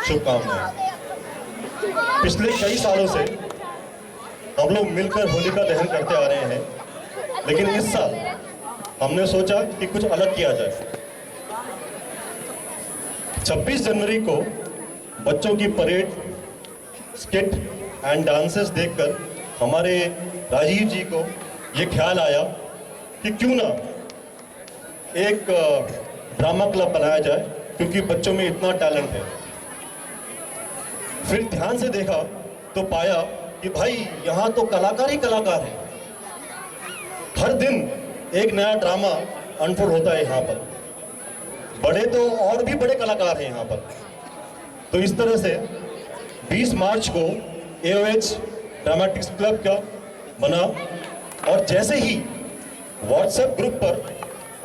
शुभकामनाएं। पिछले कई सालों से हम लोग मिलकर होलिका दहन करते आ रहे हैं, लेकिन इस साल हमने सोचा कि कुछ अलग किया जाए। 26 जनवरी को बच्चों की परेड, स्किट एंड डांसेस देखकर हमारे राजीव जी को ये ख्याल आया कि क्यों ना एक ड्रामा क्लब बनाया जाए, क्योंकि बच्चों में इतना टैलेंट है। फिर ध्यान से देखा तो पाया कि भाई यहाँ तो कलाकार ही कलाकार हैं। हर दिन एक नया ड्रामा अनफोल्ड होता है यहाँ पर। बड़े तो और भी बड़े कलाकार हैं यहाँ पर। तो इस तरह से 20 मार्च को AOH ड्रामेटिक्स क्लब का बना, और जैसे ही व्हाट्सएप ग्रुप पर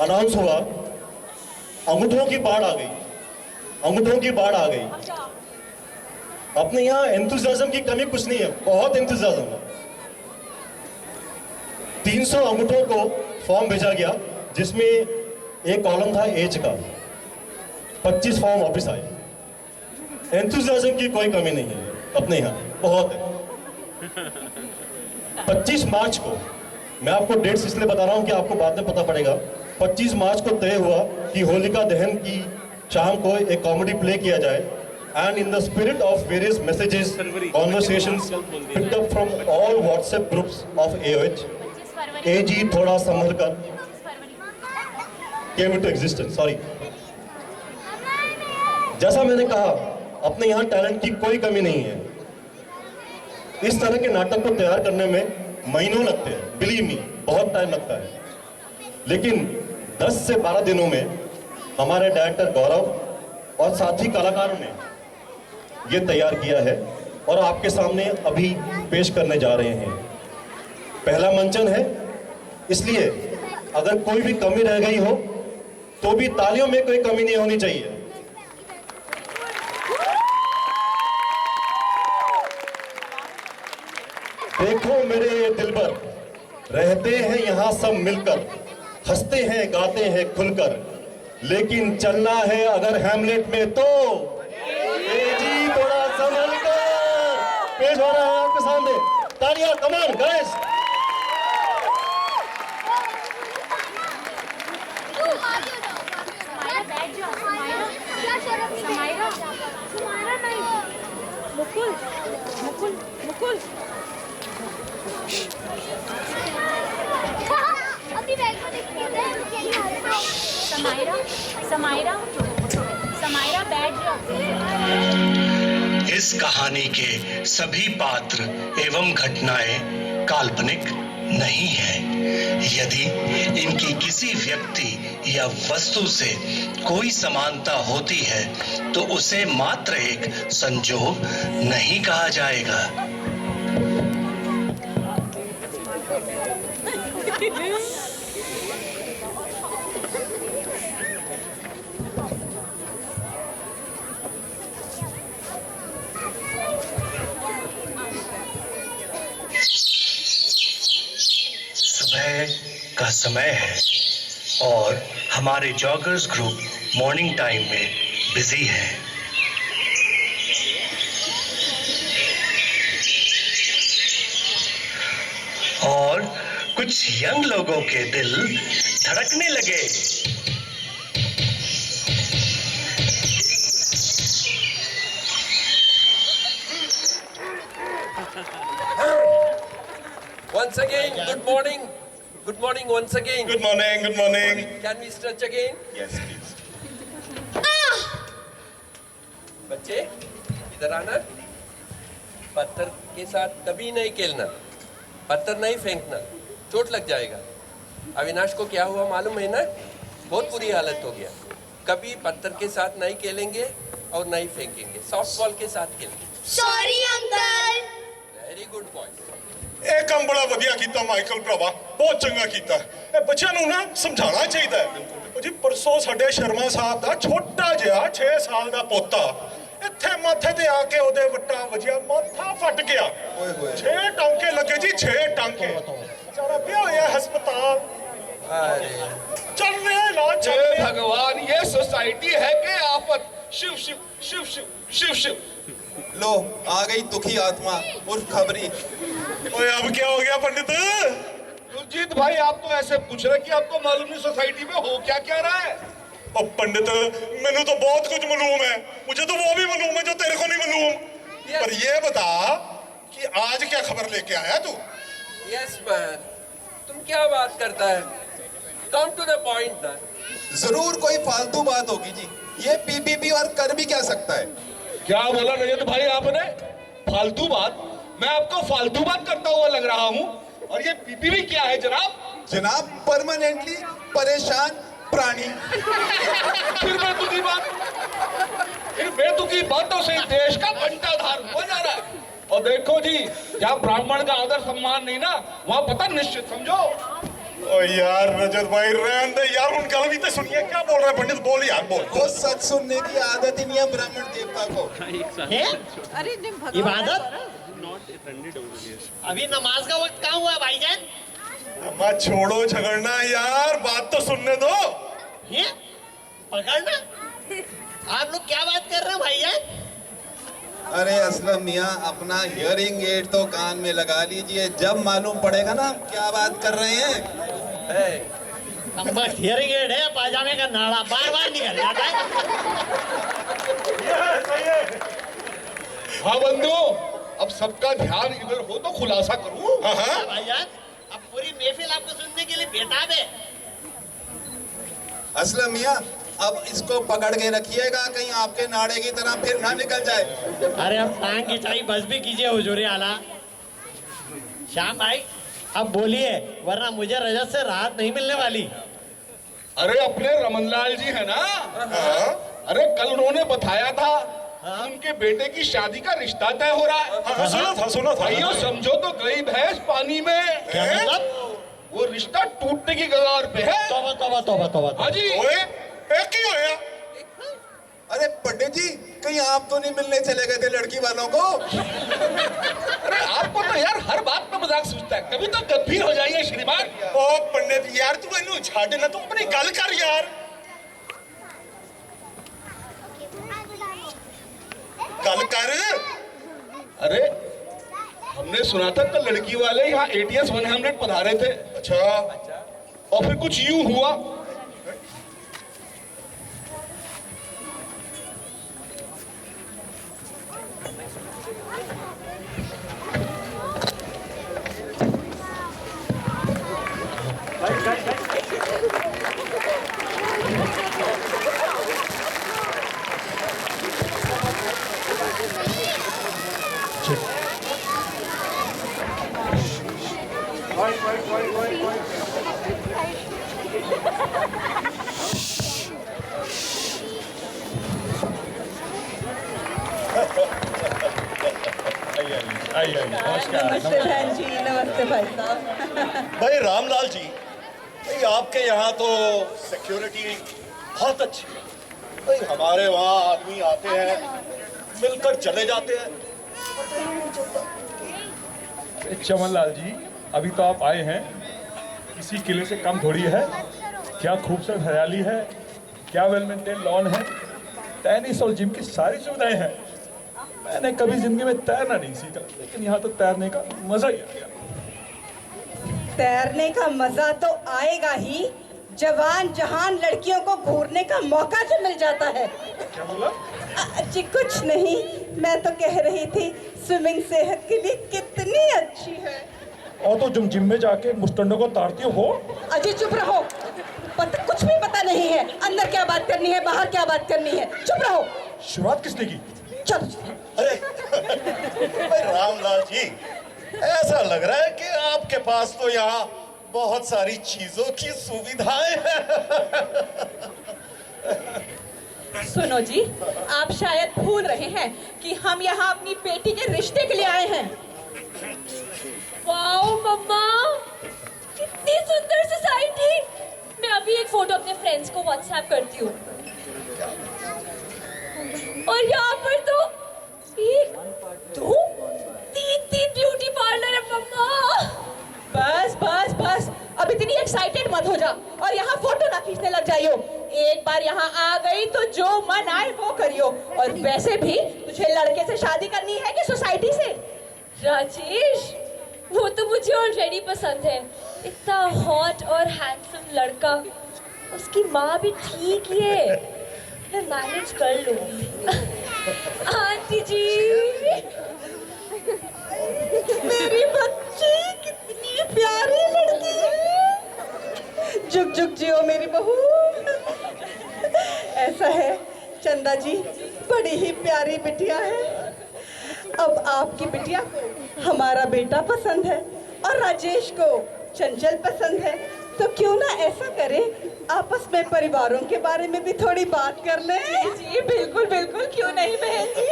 अनाउंस हुआ, अंगूठों की बाढ़ आ गई, अंगूठों की बाढ़ आ गई। अपने यहाँ एंथुसियाज्म की कमी कुछ नहीं है, बहुत एंथुसियाज्म है। 300 अंगूठों को फॉर्म भेजा गया, जिसमें एक कॉलम था एज का। 25 फॉर्म वापिस आए। एंथुसियाज्म की कोई कमी नहीं है अपने यहाँ, बहुत है। 25 मार्च को, मैं आपको डेट्स इसलिए बता रहा हूँ कि आपको बाद में पता पड़ेगा। 25 मार्च को तय हुआ कि होलिका दहन की शाम को एक कॉमेडी प्ले किया जाए, and in the spirit of various messages, conversations picked up from all WhatsApp groups of AOH, AG थोड़ा संभल कर came into existence. Sorry. जैसा मैंने कहा, अपने यहाँ टैलेंट की कोई कमी नहीं है। इस तरह के नाटक को तैयार करने में महीनों लगते हैं, बिलीव मी, बहुत टाइम लगता है। लेकिन 10 से 12 दिनों में हमारे डायरेक्टर गौरव और साथी कलाकारों ने ये तैयार किया है और आपके सामने अभी पेश करने जा रहे हैं। पहला मंचन है, इसलिए अगर कोई भी कमी रह गई हो तो भी तालियों में कोई कमी नहीं होनी चाहिए। देखो मेरे दिलबर, रहते हैं यहाँ सब मिलकर, हंसते हैं गाते हैं खुलकर, लेकिन चलना है अगर हैमलेट में तो जी थोड़ा संभल कर। पेश हो रहा है आपके सामने, तालियां, come on guys. Mukul Mukul Mukul अभी बैग में देखिए। समायरा समायरा समायरा बैठ जाओ। इस कहानी के सभी पात्र एवं घटनाएं काल्पनिक नहीं है। यदि इनकी किसी व्यक्ति या वस्तु से कोई समानता होती है तो उसे मात्र एक संजोग नहीं कहा जाएगा। का समय है और हमारे जॉगर्स ग्रुप मॉर्निंग टाइम में बिजी है। और कुछ यंग लोगों के दिल धड़कने लगे। Once again, good morning. Good morning once again. Good morning, good morning. Can we stretch again? Yes, please. बच्चे इधर आना। पत्थर के साथ कभी नहीं खेलना, पत्थर नहीं फेंकना, चोट लग जाएगा। अविनाश को क्या हुआ मालूम है ना? बहुत बुरी हालत हो गया। कभी पत्थर के साथ नहीं खेलेंगे और नहीं फेंकेंगे, सॉफ्ट बॉल के साथ खेलेंगे। Sorry uncle. Very good boy. ਇਹ ਕੰਮ ਬੜਾ ਵਧੀਆ ਕੀਤਾ ਮਾਈਕਲ ਭਰਾਵਾ, ਬਹੁਤ ਚੰਗਾ ਕੀਤਾ। ਇਹ ਬੱਚਿਆਂ ਨੂੰ ਨਾ ਸਮਝਾਉਣਾ ਚਾਹੀਦਾ ਹੈ। ਉਹ ਜੀ ਪਰਸੋਂ ਸਾਡੇ ਸ਼ਰਮਾ ਸਾਹਿਬ ਦਾ ਛੋਟਾ ਜਿਹਾ 6 ਸਾਲ ਦਾ ਪੋਤਾ ਇੱਥੇ ਮਾਥੇ ਤੇ ਆ ਕੇ ਉਹਦੇ ਵੱਟਾ ਵਜਿਆ, ਮਾਥਾ ਫਟ ਗਿਆ। ਓਏ ਹੋਏ 6 ਟਾਂਕੇ ਲੱਗੇ ਜੀ, 6 ਟਾਂਕੇ। ਵਿਚਾਰਾ ਪਿਆ ਹੋਇਆ ਹਸਪਤਾਲ। अरे चलने ना हे चलने। भगवान, ये सोसाइटी है कि आफत। शिव शिव शिव शिव शिव शिव। लो आ गई दुखी आत्मा उर्फ खबरी। ओए अब क्या हो गया पंडित? सुरजीत भाई, आप तो ऐसे पूछ रहे कि आपको मालूम नहीं सोसाइटी में हो क्या क्या रहा है। ओ पंडित, मैंने तो बहुत कुछ मालूम है, मुझे तो वो भी मालूम है जो तेरे को नहीं मालूम। पर ये बता कि आज क्या खबर लेके आया तू? यस मैन, तुम क्या बात करता है? कम टू द पॉइंट ना। जरूर कोई फालतू बात होगी जी। ये पीपीपी और कर भी क्या सकता है? क्या बोला रजत भाई आपने? फालतू बात? मैं आपको फालतू बात करता हुआ लग रहा हूँ? और ये पीपीपी क्या है जनाब? जनाब परमानेंटली परेशान प्राणी। फिर बेतुकी बात, फिर बेतुकी बातों से देश का बंटाधार हो जा रहा है। और देखो जी, जहाँ ब्राह्मण का आदर सम्मान नहीं ना, वहाँ पता निश्चित समझो। ओ यार रजत भाई, रहने दे यार, उन गल भी तो सुनिए। क्या बोल रहा है पंडित? बोल यार, बोल। वो सच सुनने की आदत ही नहीं है ब्राह्मण देवता को। इबादत अभी नमाज का वक्त कहाँ हुआ भाईजान? अम्मा छोड़ो झगड़ना यार, बात तो सुनने दो। ये पकड़ना? आप लोग क्या बात कर रहे हैं भाईजान? अरे असलम मियाँ, अपना हियरिंग एड तो कान में लगा लीजिए, जब मालूम पड़ेगा ना हम क्या बात कर रहे हैं। हम बस हियरिंग एड है, पाजामे का नाड़ा बार बार निकल जाता है। हाँ बंधु, अब सबका ध्यान इधर हो तो खुलासा करूं। हाँ भाईजान, अब पूरी महफिल आपको सुनने के लिए बेताब है। असलम मियाँ, अब इसको पकड़ के रखिएगा, कहीं आपके नाड़े की तरह फिर ना निकल जाए। अरे अब टांग खिंचाई बस भी कीजिए हुजूर आला। श्याम भाई, अब बोलिए, वरना मुझे रजत से राहत नहीं मिलने वाली। अरे अपने रमनलाल जी है ना, अरे कल उन्होंने बताया था उनके बेटे की शादी का रिश्ता तय हो रहा है। सुना था। भाइयों समझो तो गई भैंस पानी में। क्या मतलब? वो रिश्ता टूटने की कगार पे है। तौबा तौबा तौबा तौबा। हाँ जी। ओए, एक ही होया। अरे पंडित जी, कहीं आप तो नहीं मिलने चले गए थे लड़की वालों को? अरे आपको तो यार हर बात में मजाक सूझता है, कभी तो गंभीर हो जाइए श्रीमान। ओ पंडित यार, तू इन्हू छाड़े ना, तू अपनी गल कर यार। गल कर। अरे हमने सुना था कल लड़की वाले यहाँ ATS 100 पधारे थे। अच्छा। और फिर कुछ यूं हुआ। नमस्ते बहन जी, नमस्ते भाई साहब। भाई रामलाल जी, भाई आपके यहाँ तो सिक्योरिटी बहुत अच्छी है। भाई हमारे वहाँ आदमी आते हैं, मिलकर चले जाते हैं। चमनलाल जी, अभी तो आप आए हैं, किसी किले से कम थोड़ी है। क्या खूबसूरत हरियाली है, क्या वेल मेंटेन लॉन है, टेनिस और जिम की सारी सुविधाएं हैं। मैंने कभी जिंदगी में तैरना नहीं सीखा, लेकिन यहाँ तो तैरने का मजा ही आ गया। तैरने का मजा तो आएगा ही, जवान जहान लड़कियों को घूरने का मौका जो मिल जाता है। क्या बोला? जी कुछ नहीं, मैं तो कह रही थी स्विमिंग सेहत के लिए कितनी अच्छी है। और तो तुम जिम में जाके मुस्टंडों को तारती हो। अजी चुप रहो, कुछ भी पता नहीं है, अंदर क्या बात करनी है, बाहर क्या बात करनी है। चुप रहो। शुरुआत किसने की? चल। अरे भाई रामलाल जी, ऐसा लग रहा है कि आपके पास तो यहाँ बहुत सारी चीजों की सुविधाएं हैं। सुनो जी, आप शायद भूल रहे हैं कि हम यहाँ अपनी बेटी के रिश्ते के लिए आए हैं। वाओ मम्मा, कितनी सुंदर सोसाइटी। मैं अभी एक फोटो अपने फ्रेंड्स को व्हाट्सएप करती हूँ। और यहाँ पर तो 1, 2, 3 ब्यूटी पार्लर है मम्मा। बस बस बस, अब इतनी एक्साइटेड मत साथ हो जा और यहाँ फोटो ना खींचने लग जाइयो। एक बार यहाँ आ गई तो जो मन आए वो करियो। और वैसे भी तुझे लड़के से शादी करनी है कि सोसाइटी से? राजेश, वो तो मुझे ऑलरेडी पसंद है। इतना हॉट और हैंडसम लड़का, उसकी माँ भी ठीक ही है, मैं मैनेज कर लूंगी। आंटी जी, मेरी बच्ची कितनी प्यारी लड़की है। जुग जुग जियो मेरी बहू। ऐसा है चंदा जी, बड़ी ही प्यारी बिटिया है। अब आपकी बिटिया को हमारा बेटा पसंद है और राजेश को चंचल पसंद है, तो क्यों ना ऐसा करें, आपस में परिवारों के बारे में भी थोड़ी बात कर लें। जी बिल्कुल बिल्कुल, क्यों नहीं बहन जी।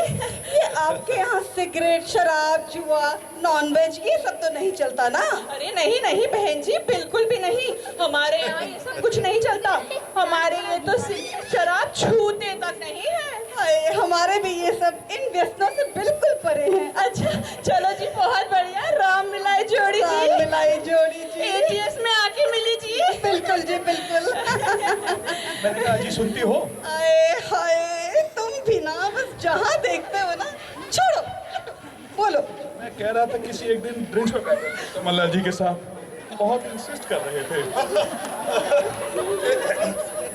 ये आपके यहाँ सिगरेट, शराब, जुआ, नॉनवेज ये सब तो नहीं चलता ना? अरे नहीं नहीं बहन जी, बिल्कुल भी नहीं। हमारे यहाँ ये सब कुछ नहीं चलता। हमारे ये तो सिगरेट शराब छूते तक नहीं है। अरे हमारे भी ये सब इन व्यसनों से बिल्कुल परे हैं। अच्छा चलो जी, बहुत बढ़िया। राम मिलाए जोड़ी जी। राम मिलाए जोड़ी जी। ATS में आके मिली जी। बिल्कुल जी बिल्कुल। मैंने कहा जी सुनती हो? आए हाय, तुम भी ना बस जहाँ देखते हो ना, छोड़ो बोलो। मैं कह रहा था किसी एक दिन ड्रिंक्स पे बैठे थे कमललाल जी के साथ, बहुत इंसिस्ट कर रहे थे।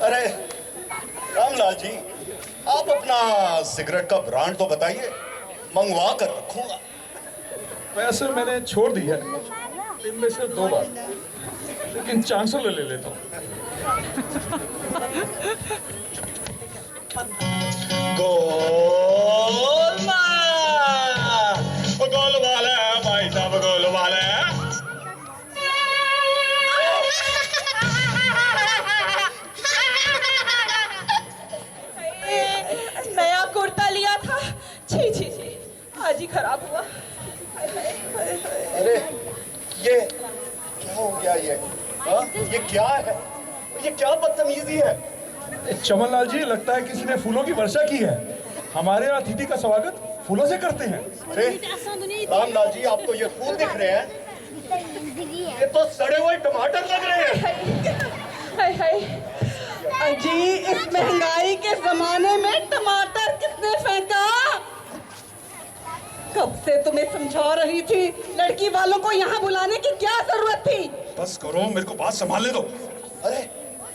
अरे रामलाल जी, आप अपना सिगरेट का ब्रांड तो बताइए, मंगवा कर रखूंगा। वैसे मैंने छोड़ दी है दिन में सिर्फ 2 बार, लेकिन चांसर ले लेता हूँ। गोल वाले भाई साहब, गोल वाले। नया कुर्ता लिया था, छी छी छी, आज ही खराब हुआ। अरे ये क्या हो गया ये? हाँ? ये क्या है? ये क्या बदतमीजी है? चमनलाल जी, लगता है किसी ने फूलों की वर्षा की है। हमारे यहाँ अतिथि का स्वागत फूलों से करते हैं। अरे रामलाल जी, आपको ये फूल दिख रहे हैं? ये तो सड़े हुए टमाटर लग रहे हैं। हाय हाय जी, इस महंगाई के जमाने में टमाटर किसने फेंका? कब से तुम्हें समझा रही थी, लड़की वालों को यहाँ बुलाने की क्या जरूरत थी? बस करो, मेरे को बात संभालने दो। अरे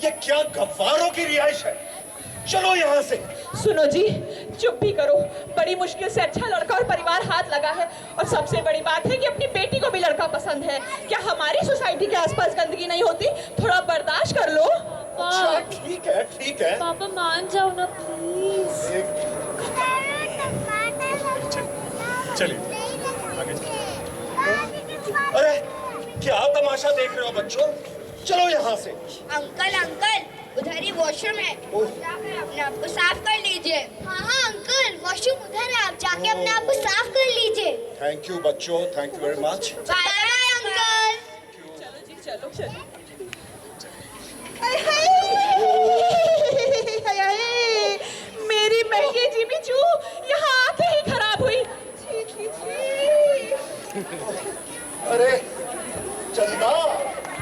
ये क्या गफ्फारों की रिहाइश है? चलो यहाँ से। सुनो जी, चुप भी करो। बड़ी मुश्किल से अच्छा लड़का और परिवार हाथ लगा है, और सबसे बड़ी बात है कि अपनी बेटी को भी लड़का पसंद है। क्या हमारी सोसाइटी के आसपास गंदगी नहीं होती? थोड़ा बर्दाश्त कर लो। अच्छा ठीक है, ठीक है। पापा मान जाओ ना प्लीज। चलिए आगे चलिए। अरे क्या तमाशा देख रहे हो बच्चों? चलो यहाँ से। अंकल अंकल, उधर ही वॉशरूम है, जाकर अपने आप को साफ कर लीजिए। हाँ हाँ अंकल, वॉशरूम उधर है, आप जाके अपने आप को साफ कर लीजिए। थैंक यू बच्चों, thank you very much. Bye bye uncle. चलो जी, चलो चलो। मेरी महंगी जिमी चू यहाँ आके ही खराब हुई। अरे चंदा,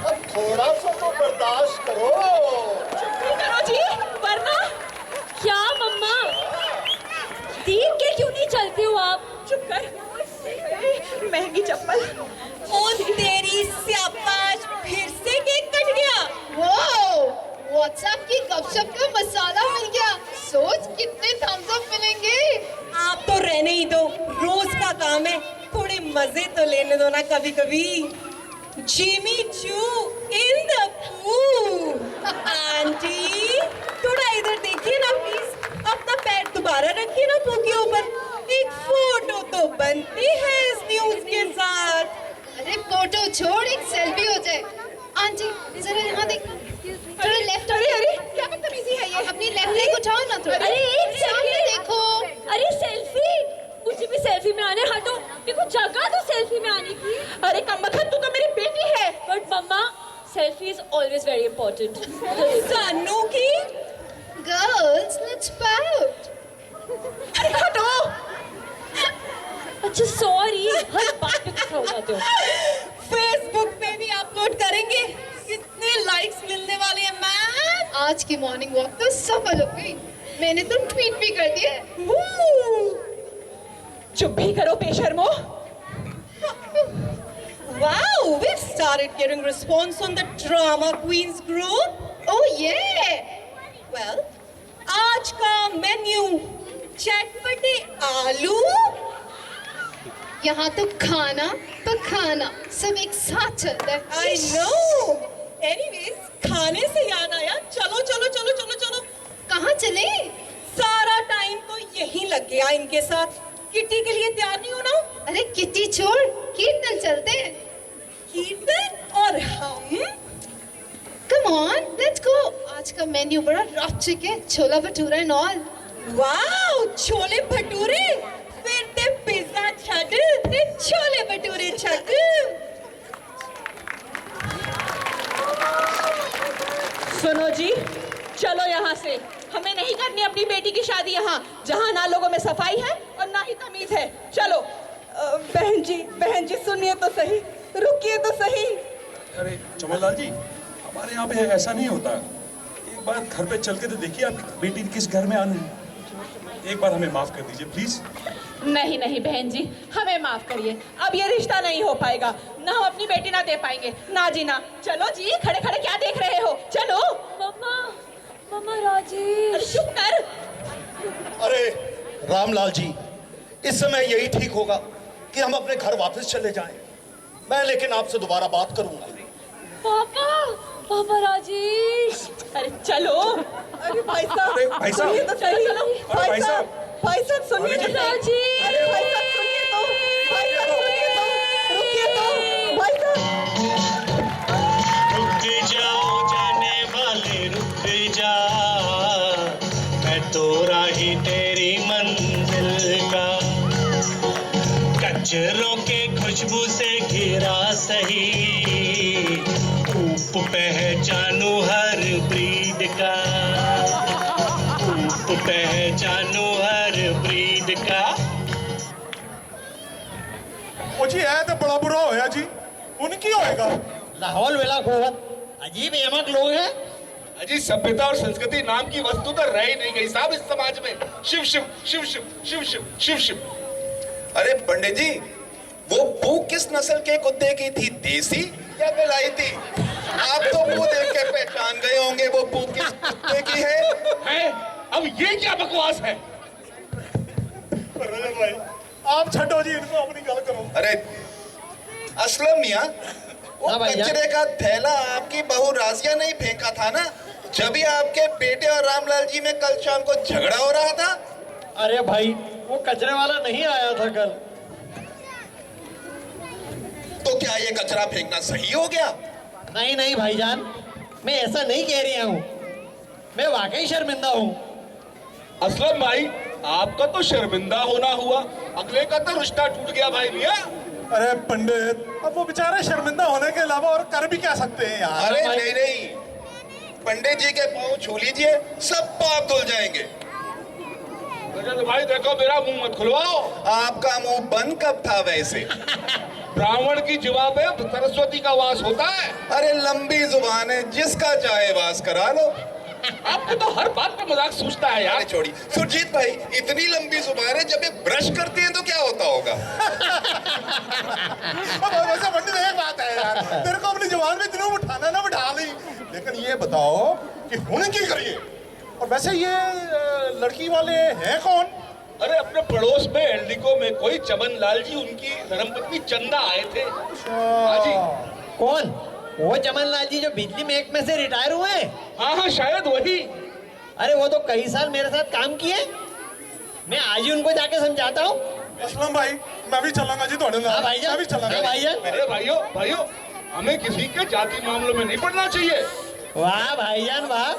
अब थोड़ा सा तो बर्दाश्त करो। चुप ही करो जी, वरना। क्या मम्मा, देख के क्यों नहीं चलती हो आप? चुप कर। महंगी चप्पल। ओ तेरी स्यापाश, फिर से केक कट गया। वो व्हाट्सएप की गपशप का मसाला मिल गया। सोच कितने थम्स अप मिलेंगे। आप तो रहने ही दो, रोज का काम है, थोड़े मजे तो लेने दो ना कभी कभी। Jimmy Choo in the pool. Aunty थोड़ा इधर देखिए ना प्लीज, अपना पैर दोबारा रखिए ना पू के ऊपर। एक फोटो तो बनती है इस न्यूज के साथ। अरे फोटो छोड़, एक सेल्फी हो जाए। आंटी जरा यहाँ देखना, थोड़ा लेफ्ट। अरे अरे क्या बदतमीजी है ये? अपनी लेफ्ट लेग उठाओ ना थोड़ा। अरे एक सामने सेकंड देखो। अरे सेल्फी, मुझे भी सेल्फी में आने। हटो, देखो जगह तो सेल्फी में आने की। अरे कमबख्त, तू तो मेरी बेटी है। But mama, selfie is always very important. सानू की गर्ल्स लेट्स पाउट। अरे हटो। अच्छा सॉरी, हर बात पे गुस्सा हो जाते हो। फेसबुक पे भी अपलोड करेंगे, कितने लाइक्स आज की मॉर्निंग वॉक तो सफल हो गई। मैंने तो ट्वीट भी कर दिया। चुप भी करो बेशर्मो। Wow, we've started getting response on the drama queens group. Oh yeah. Well, आज का मेन्यू चटपटे आलू। यहाँ तो खाना पकाना सब एक साथ चलता है। I know. Anyways, खाने से याद आया, चलो चलो चलो चलो चलो। कहाँ चले? सारा टाइम तो यहीं लग गया इनके साथ। किट्टी के लिए तैयार नहीं हो ना? अरे किट्टी छोड़, कीर्तन चलते हैं। कीर्तन और हम? Come on, let's go. आज का मेन्यू बड़ा रॉचिक है, छोला bhatura and all. Wow, chole bhature. फिर ते पिज्जा छट, ते छोले भटूरे छट। सुनो जी, चलो यहाँ से। हमें नहीं करनी अपनी बेटी की शादी यहाँ, जहाँ ना लोगों में सफाई है और ना ही तमीज है। चलो। बहन जी सुनिए तो सही, रुकिए तो सही। अरे चमनलाल जी, हमारे यहाँ पे ऐसा नहीं होता। एक बार घर पे चल के तो देखिए आपकी बेटी किस घर में आने है। एक बार हमें माफ कर दीजिए प्लीज। नहीं नहीं बहन जी, हमें माफ करिए। अब ये रिश्ता नहीं हो पाएगा। ना हम अपनी बेटी ना दे पाएंगे, ना जी ना। चलो जी, खड़े खड़े क्या देख रहे हो? चलो। मम्मा राजेश। चुप कर। अरे रामलाल जी, इस समय यही ठीक होगा कि हम अपने घर वापस चले जाएं। मैं लेकिन आपसे दोबारा बात करूंगा। पापा राजेश। अरे चलो। अरे भाई साहब सुनिए तो सही। भाई साहब सुनिए तो सही। अरे भाई साहब सुनिए तो, रुकिए तो भाई साहब। रुक जाओ जाने वाले रुक जा, मैं तो राही तेरी मंजिल का। कचरों के खुशबू से घिरा सही, रूप पहचानू हर ब्रीड का, रूप पहचानू हर ब्रीड का। ओ जी ऐ तो बड़ा बुरा होया जी। उनकी होएगा। लाहौल वेला खोवत अजीब एमक लोग हैं। अजी सभ्यता और संस्कृति नाम की वस्तु तो रह ही नहीं गई साहब इस समाज में। शिव शिव शिव शिव शिव शिव शिव शिव। अरे पंडित जी, वो भूख किस नस्ल के कुत्ते की थी, देसी या विलायती? आप तो मुंह देख के पहचान गए होंगे वो भूख किस कुत्ते की है? अब ये क्या बकवास है? रजत भाई आप छठो जी, इनको अपनी गल करो। अरे असलम मियाँ, वो कचरे का थैला आपकी बहू राजिया नहीं फेंका था ना, जब ही आपके बेटे और रामलाल जी में कल शाम को झगड़ा हो रहा था? अरे भाई, वो कचरे वाला नहीं आया था कल। तो क्या ये कचरा फेंकना सही हो गया? नहीं नहीं भाईजान, मैं ऐसा नहीं कह रही हूँ। मैं वाकई शर्मिंदा हूँ। असलम भाई, आपका तो शर्मिंदा होना हुआ, अगले का तो रिश्ता टूट गया भाई भैया। अरे पंडित, अब वो बेचारे शर्मिंदा होने के अलावा और कर भी क्या सकते हैं यार। अरे नहीं नहीं, पंडित जी के पाँव छू लीजिए, सब पाप धुल जाएंगे। भाई देखो, मेरा मुंह मत खुलवाओ। आपका मुंह बंद कब था वैसे? ब्राह्मण की जुबान पे सरस्वती का वास होता है। अरे लंबी जुबान है, जिसका चाहे वास करा लो। आपको तो हर बात पे मजाक सूझता है यार। छोड़ी सुरजीत भाई, इतनी लंबी जुबान है, जब ये ब्रश करती हैं तो क्या होता होगा? वैसे पंडित एक बात है यार, तेरे को अपनी जुबान में दिनों उठाना ना बिठा ली। लेकिन ये बताओ कि होने की करिए। और वैसे ये लड़की वाले हैं कौन? अरे अपने पड़ोस में एल्डिको में कोई चमन लाल जी, उनकी धर्मपत्नी चंदा आए थे। हाँ जी। कौन? वो चमन लाल जी जो बिजली महकमे से रिटायर हुए हैं? हाँ शायद वही। अरे वो तो कई साल मेरे साथ काम किए। मैं आज ही उनको जाके समझाता हूँ। असलम भाई, मैं भी चलूंगा जी थोड़े हाँ भाईजान, मैं भी चलूंगा भाईजान। अरे भाइयों, हमें किसी के जाति मामलों में नहीं पड़ना चाहिए। वाह भाईजान वाह।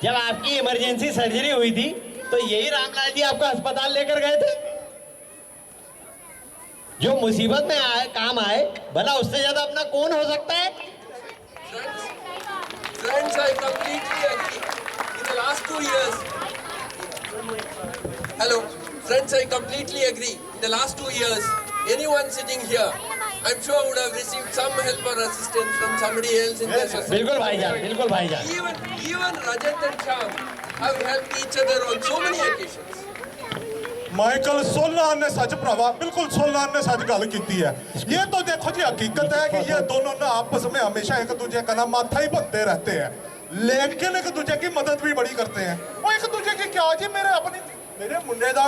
जब आपकी इमरजेंसी सर्जरी हुई थी तो यही रामलाल जी आपको अस्पताल लेकर गए थे। जो मुसीबत में काम आए, भला उससे ज्यादा अपना कौन हो सकता है? Friends, I completely agree. In the last 2 years, hello, friends, I completely agree. In the last 2 years, anyone sitting here I'm sure would have received some help or assistance from somebody else in their society. बिल्कुल भाईजान, बिल्कुल भाईजान। Even Rajat and Sham have helped each other on so many occasions. Michael सोलनान ने सच भरावा बिल्कुल सोलनान ने सच गल की है। ये तो देखो जी हकीकत है कि ये दोनों ना आपस में हमेशा एक दूसरे का ना माथा ही बनते रहते हैं, लेकिन एक दूसरे की मदद भी बड़ी करते हैं। वो एक दूसरे की क्या जी मेरे मुंडे दा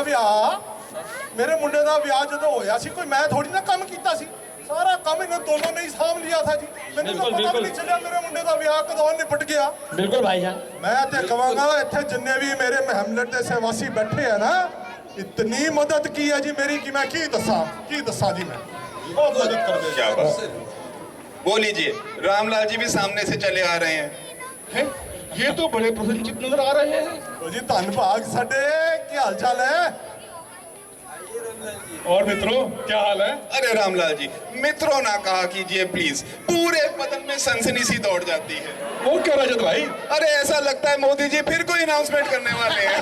विआह जो होया सी कोई मैं थोड़ी ना काम कीता सी, सारा काम इन दोनों ने ही साम लिया था जी। मैंने तो पता भी नहीं चलिया मेरे मुंडे दा विआह कदों निपट गया। बिल्कुल भाईजान। मैं ते कहांगा इत्थे जिन्ने भी मेरे महमलट दे सेवासी बैठे हैं ना, इतनी मदद की है जी मेरी कि मैं की दसा जी, मैं बहुत मदद कर दे। क्या बात, वो लीजिए रामलाल जी भी सामने से चले आ रहे हैं। ये तो बड़े प्रसन्नचित नजर आ रहे हैं। तो जी धन भाग साडे, क्या हाल चाल है? और मित्रों क्या हाल है? अरे रामलाल जी, मित्रों ना कहा कीजिए प्लीज, पूरे बदन में सनसनी सी दौड़ जाती है। वो क्या रजत भाई? अरे ऐसा लगता है मोदी जी फिर कोई अनाउंसमेंट करने वाले हैं।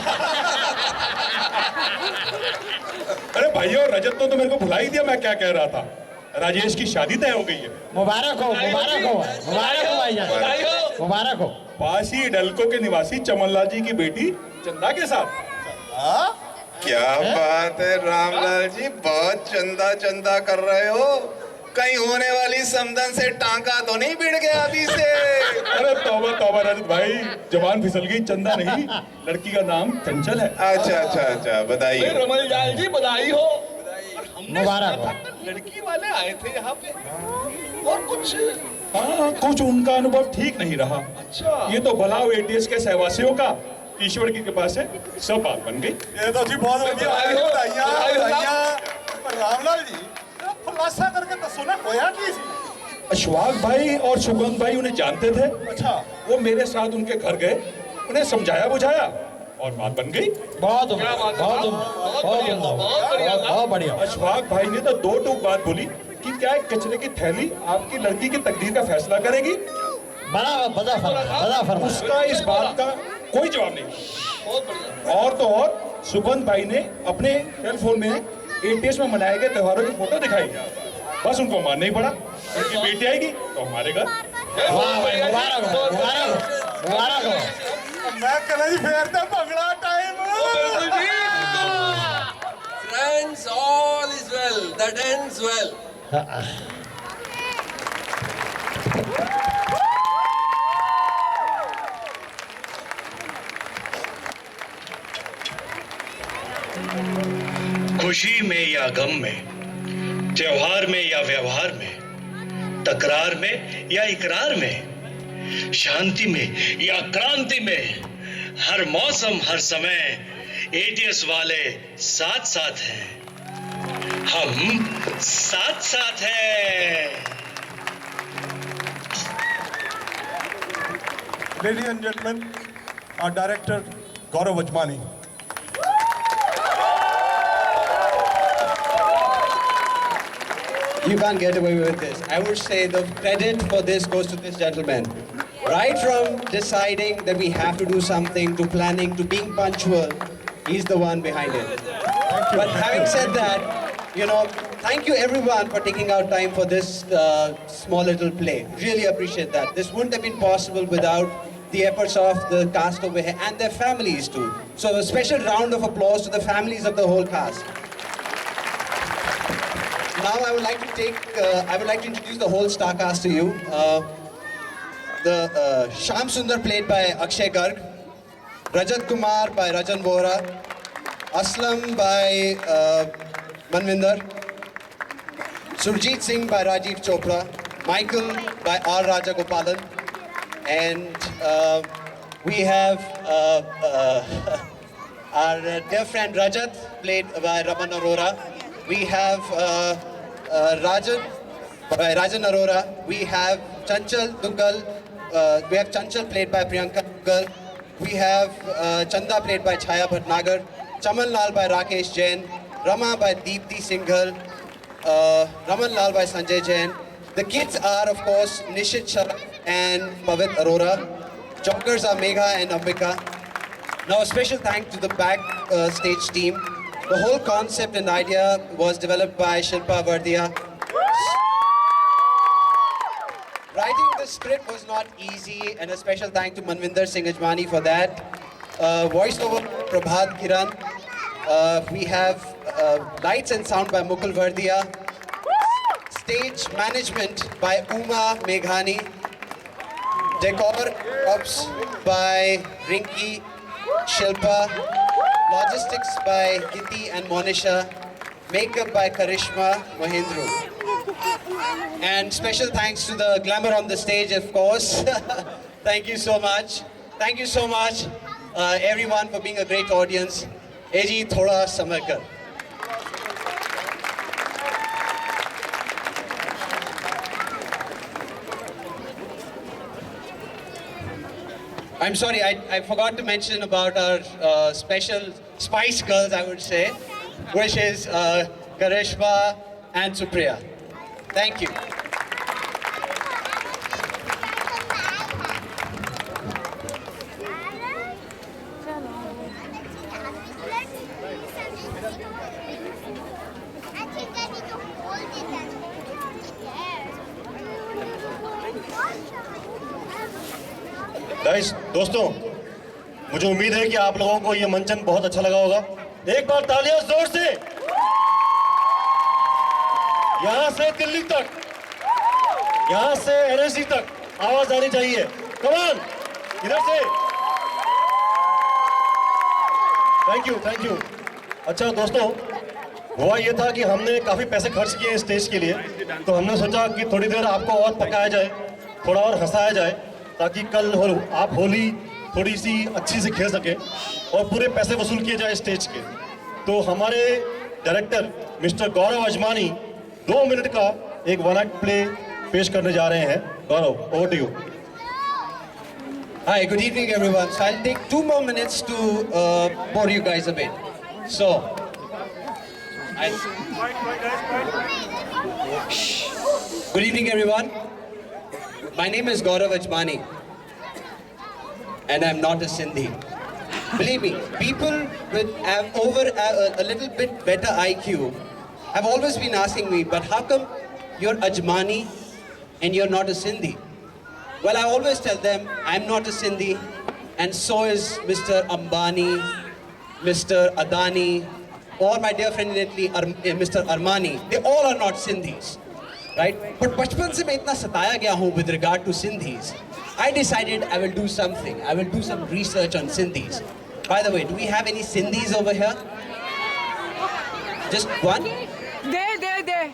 अरे भाइयों, रजत तो मेरे को भुला ही दिया, मैं क्या कह रहा था। राजेश की शादी तय हो गई है। मुबारक हो भाईजान, मुबारक हो। पास ही डलको के निवासी चमनलाल जी की बेटी चंदा के साथ। क्या बात है रामलाल जी, बहुत चंदा कर रहे हो। कहीं होने वाली समदन से टांका तो नहीं भिड़ गया अभी से? अरे तौबा रजत भाई, जबान फिसल गई। चंदा नहीं, लड़की का नाम चंचल है। अच्छा, बधाई। रमललाल जी बधाई हो। मुबारक हो। लड़की वाले आए थे यहाँ पे और कुछ उनका अनुभव ठीक नहीं रहा। अच्छा, ये तो भलाव एटीएस के सहवासियों का ईश्वर की कृपा से सब बात बन गई। ये तो जी बहुत बढ़िया है, बधाइयां। रामलाल जी खुलासा करके दसो ना, होया की सी? अशफाक भाई और सुगंध भाई उन्हें जानते थे। अच्छा, वो मेरे साथ उनके घर गए, उन्हें समझाया बुझाया और बात बन गई। बहुत बढ़िया। अशफाक भाई ने तो दो टूक बात बोली कि क्या एक कचरे की थैली आपकी लड़की की तकदीर का फैसला करेगी। बड़ा फर्मा। उसका इस बात का कोई जवाब नहीं। और तो और सुगंध भाई ने अपने टेलीफोन में एटीएस में मनाए गए त्योहारों की फोटो दिखाई। बस उनको मानना ही पड़ा, उनकी बेटी आएगी तो हमारे घर। मुबारक हो। मैं कहना जी फेर ते भगड़ा time. Friends, all is well that ends well. खुशी में या गम में, त्योहार में या व्यवहार में, तकरार में या इकरार में, शांति में या क्रांति में, हर मौसम हर समय एटीएस वाले साथ साथ हैं। हम साथ साथ हैं। Ladies and gentleman, our director Gaurav Vajmani. You can't get away with this. I would say the credit for this goes to this gentleman. Right from deciding that we have to do something, to planning, to being punctual, he's the one behind it. But having said that, thank you everyone for taking out time for this small little play. Really appreciate that. This wouldn't have been possible without the efforts of the cast over here and their families too. So a special round of applause to the families of the whole cast. Now I would like to introduce the whole star cast to you. The Sham Sundar played by Akshay Garg, Rajat Kumar by Rajan Vohra, Aslam by Manvinder, Surjit Singh by Rajiv Chopra, Michael by R. Rajagopalan, and we have our dear friend Rajat played by Raman Arora. We have Rajan by Rajan Arora. We have Chanchal Duggal. We have Chanchal played by Priyanka Duggal. We have Chanda played by Chaya Bhatnagar. Chaman Lal by Rakesh Jain. Rama by Deepti Singhal. Raman Lal by Sanjay Jain. The kids are, of course, Nishit Sharaf and Pavit Arora. Joggers are Megha and Ambika. Now a special thanks to the back stage team. The whole concept and idea was developed by Shilpa Vardia. script was not easy, and a special thank to Manvinder Singh Ajmani for that. Voiceover Prabhat Kiran. We have lights and sound by Mukul Vardia. Stage management by Uma Meghani. Decor props by Rinki Shilpa. Logistics by Giti and Monisha. Makeup by Karishma Mahindru. And special thanks to the glamour on the stage, of course. Thank you so much. Thank you so much, everyone, for being a great audience. Eji thoda samay kar. I'm sorry, I forgot to mention about our special Spice Girls, I would say, which is Karishma and Supriya. Thank you. Guys, दोस्तों, मुझे उम्मीद है कि आप लोगों को ये मंचन बहुत अच्छा लगा होगा। एक बार तालियां जोर से। यहां से दिल्ली तक, यहां से एनएससी तक आवाज आनी चाहिए। कम ऑन, इधर से। Thank you. अच्छा दोस्तों, हुआ ये था कि हमने काफी पैसे खर्च किए स्टेज के लिए, तो हमने सोचा कि थोड़ी देर आपको और पकाया जाए, थोड़ा और हंसाया जाए, ताकि कल आप होली थोड़ी सी अच्छी से खेल सके और पूरे पैसे वसूल किए जाए स्टेज के। तो हमारे डायरेक्टर मिस्टर गौरव अजमानी 2 मिनट का एक वन एक्ट प्ले पेश करने जा रहे हैं। Gaurav, over to you. Hi, good evening everyone. So I'll take 2 more minutes to bore you guys a bit. So, good evening everyone. My name is Gaurav Ajmani and I'm not a Sindhi. Believe me, people with a little bit better IQ have always been asking me, but how come you're Ajmani and you're not a Sindhi? Well, I always tell them I'm not a Sindhi, and so is Mr. Ambani, Mr. Adani, or my dear friend lately, Mr. Armani. They all are not Sindhis, right? But bachpan se main itna sataya gaya hu with regard to Sindhis. I decided I will do something. I will do some research on Sindhis. By the way, do we have any Sindhis over here? Just one? There.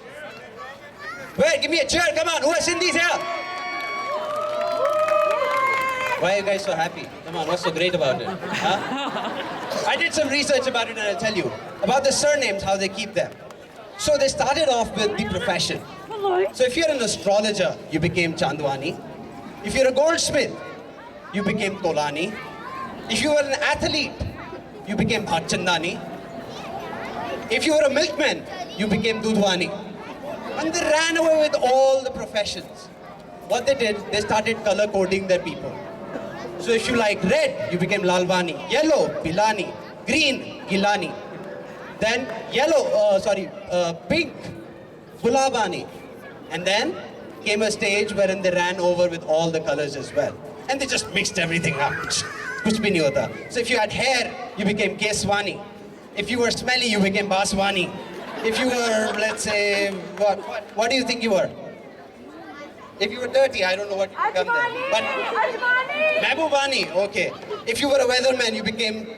Where? Give me a cheer, come on. Who are Sindhis here? Why are you guys so happy? Come on, what's so great about it? Huh? I did some research about it and I'll tell you. About the surnames, how they keep them. So they started off with the profession. So if you're an astrologer, you became Chandwani. If you're a goldsmith, you became Tolani. If you were an athlete, you became Bhatchandani. If you were a milkman, you became Dudhwani. And they ran away with all the professions. What they did, they started color coding their people. So if you like red, you became Lalvani. Yellow, Bilani. Green, Gilani. Then pink, Gulabani. And then came a stage wherein they ran over with all the colors as well. And they just mixed everything up. Kuch bhi nahi hota. So if you had hair, you became Keswani. If you were smelly, you became Baswani. If you were, let's say, what do you think you were? If you were dirty, I don't know what you become then. But Mehbubani, okay. If you were a weatherman, you became,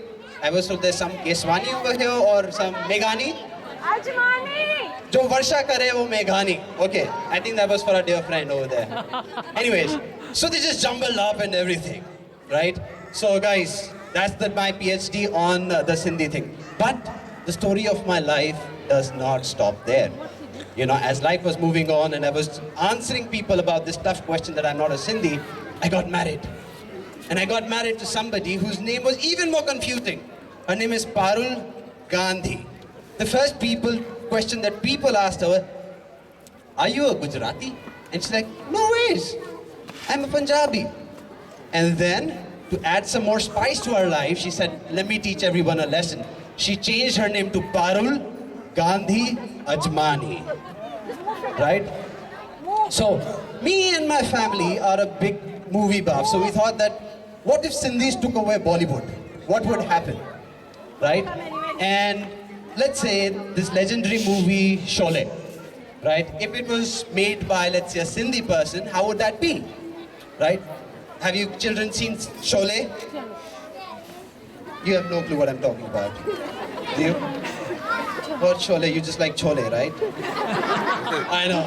I was told there's some Keswani over here or some Meghani. Ajmani. Jo Varsha kare wo Meghani. Okay, I think that was for a dear friend over there. Anyways, so they just jumbled up and everything, right? So guys, that's my PhD on the Sindhi thing. But the story of my life does not stop there. You know, as life was moving on and I was answering people about this tough question that I'm not a Sindhi, I got married. And I got married to somebody whose name was even more confusing. Her name is Parul Gandhi. The first question that people asked her, are you a Gujarati? And she's like, no ways, I'm a Punjabi. And then, to add some more spice to her life, she said, let me teach everyone a lesson. She changed her name to Parul Gandhi Ajmani. Right? So, me and my family are a big movie buff, so we thought that what if Sindhis took away Bollywood? What would happen, right? And let's say this legendary movie Sholay, right? If it was made by, let's say, a Sindhi person, how would that be, right? Have you children seen Sholay? You have no clue what I'm talking about. Do you? What Sholay? You just like Chole, right? I know.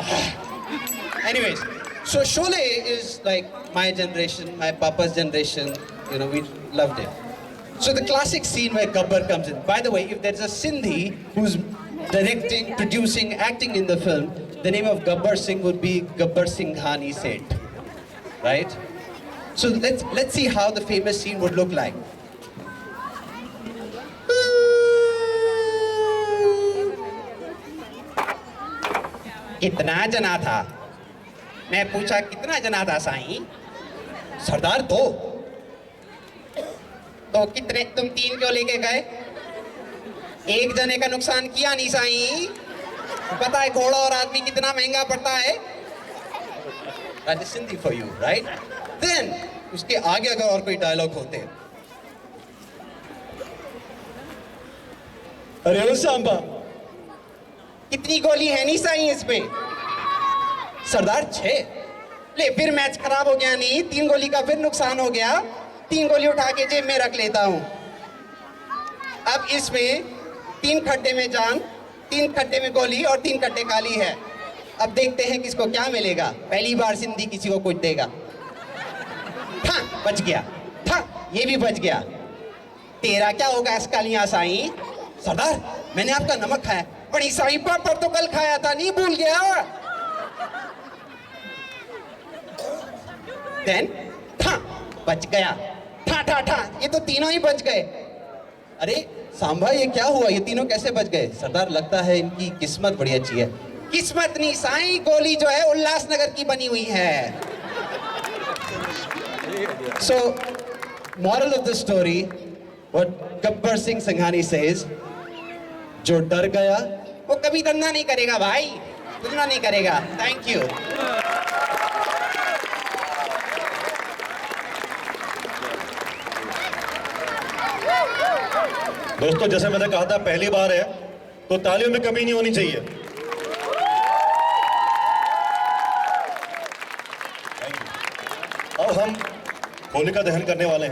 Anyways, so Sholay is like my generation, my papa's generation, you know, we loved it. So the classic scene where Gabbar comes in. By the way, if there's a Sindhi who's directing, producing, acting in the film, the name of Gabbar Singh would be Gabbar Singhani Seth, right? So let's see how the famous scene would look like. कितना जना था? मैं पूछा कितना जना था साईं? सरदार दो। तो कितने तुम 3 क्यों लेके गए? एक जने का नुकसान किया नहीं साईं। पता है घोड़ा और आदमी कितना महंगा पड़ता है? That is Sindhi for you, right? Then उसके आगे अगर और कोई डायलॉग होते, अरे ओ सांबा, कितनी गोली है नहीं साईं इसमें? सरदार 6। ले फिर मैच खराब हो गया नहीं, 3 गोली का फिर नुकसान हो गया, 3 गोली उठा के जेब में रख लेता हूं। अब इसमें 3 खड्डे में जान, 3 खड्डे में गोली और 3 खड्डे खाली है। अब देखते हैं किसको क्या मिलेगा। पहली बार सिंधी किसी को कुछ देगा। था बच गया, था ये भी बच गया। तेरा क्या होगा इसकालियां साईं? सरदार मैंने आपका नमक खाया, बड़ी साईं पर तो कल खाया था, नहीं भूल गया। देन था बच गया, था था था, ये तो तीनों ही बच गए। अरे सांभा ये क्या हुआ, ये तीनों कैसे बच गए? सरदार लगता है इनकी किस्मत बड़ी अच्छी है। किस्मत नहीं साईं, गोली जो है उल्लासनगर की बनी हुई है। So, moral of the story, what Gabbar Singh Singhani says, जो डर गया वो कभी धंधा नहीं करेगा भाई, धंधा नहीं करेगा। Thank you. दोस्तों जैसे मैंने कहा था पहली बार है तो तालियों में कमी नहीं होनी चाहिए। अब हम होलिका दहन करने वाले हैं।